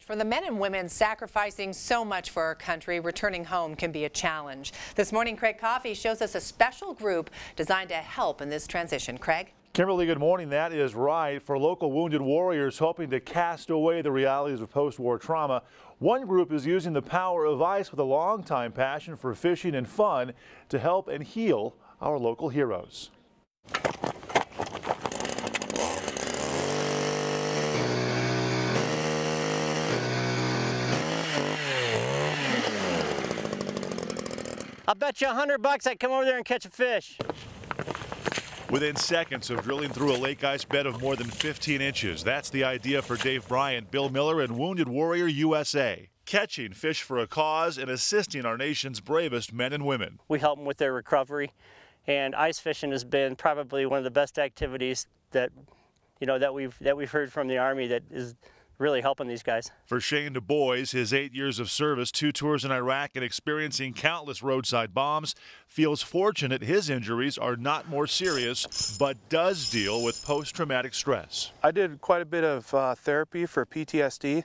For the men and women sacrificing so much for our country, returning home can be a challenge. This morning, Craig Coffey shows us a special group designed to help in this transition. Craig? Kimberly, good morning. That is right. For local wounded warriors hoping to cast away the realities of post-war trauma, one group is using the power of ice with a long-time passion for fishing and fun to help and heal our local heroes. I'll bet you $100 I'd come over there and catch a fish. Within seconds of drilling through a lake ice bed of more than 15 inches, that's the idea for Dave Bryant, Bill Miller, and Wounded Warrior USA. Catching fish for a cause and assisting our nation's bravest men and women. We help them with their recovery, and ice fishing has been probably one of the best activities that, that we've heard from the Army that is really helping these guys. For Shane Du Bois, his 8 years of service, 2 tours in Iraq, and experiencing countless roadside bombs, feels fortunate his injuries are not more serious, but does deal with post-traumatic stress. I did quite a bit of therapy for PTSD,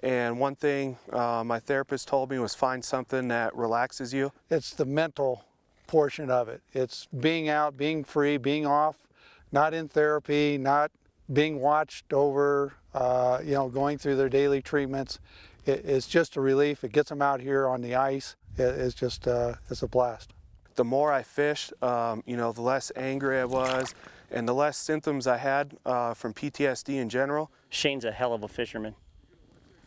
and one thing my therapist told me was find something that relaxes you. It's the mental portion of it. It's being out, being free, being off, not in therapy, not being watched over, going through their daily treatments. It's just a relief. It gets them out here on the ice. It's just, it's a blast. The more I fished, the less angry I was and the less symptoms I had from PTSD in general. Shane's a hell of a fisherman.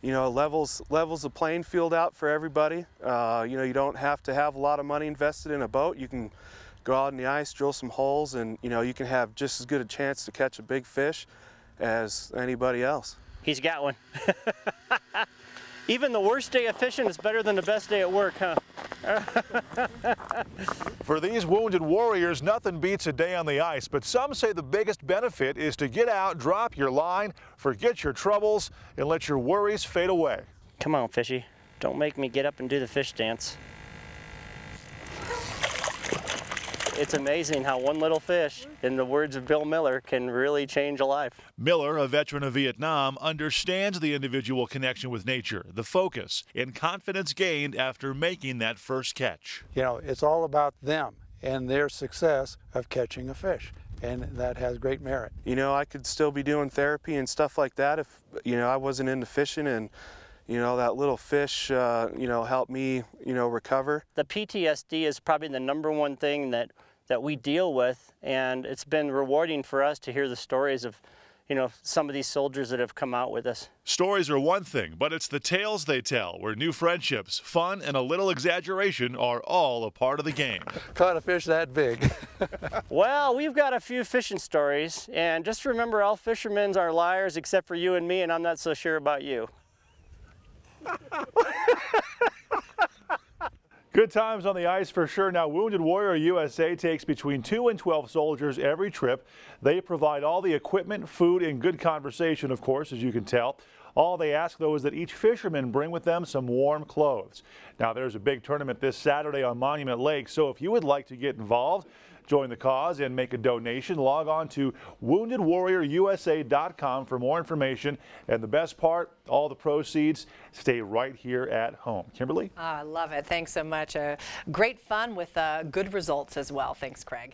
Levels the playing field out for everybody. You don't have to have a lot of money invested in a boat. You can go out on the ice, drill some holes, and you can have just as good a chance to catch a big fish as anybody else. He's got one. Even the worst day of fishing is better than the best day at work, huh? For these wounded warriors, nothing beats a day on the ice, but some say the biggest benefit is to get out, drop your line, forget your troubles, and let your worries fade away. Come on, fishy. Don't make me get up and do the fish dance. It's amazing how one little fish, in the words of Bill Miller, can really change a life. Miller, a veteran of Vietnam, understands the individual connection with nature, the focus, and confidence gained after making that first catch. It's all about them and their success of catching a fish, and that has great merit. I could still be doing therapy and stuff like that if, I wasn't into fishing, and that little fish, helped me, recover. The PTSD is probably the #1 thing that we deal with, and it's been rewarding for us to hear the stories of, some of these soldiers that have come out with us. Stories are one thing, but it's the tales they tell, where new friendships, fun, and a little exaggeration are all a part of the game. Caught a fish that big. Well, we've got a few fishing stories, and just remember, all fishermen are liars except for you and me, and I'm not so sure about you. Good times on the ice for sure. Now, Wounded Warrior USA takes between 2 and 12 soldiers every trip. They provide all the equipment, food, and good conversation, of course, as you can tell. All they ask, though, is that each fisherman bring with them some warm clothes. Now, there's a big tournament this Saturday on Monument Lake, so if you would like to get involved, join the cause and make a donation, log on to woundedwarriorusa.com for more information. And the best part, all the proceeds stay right here at home. Kimberly? I love it. Thanks so much. Great fun with good results as well. Thanks, Craig.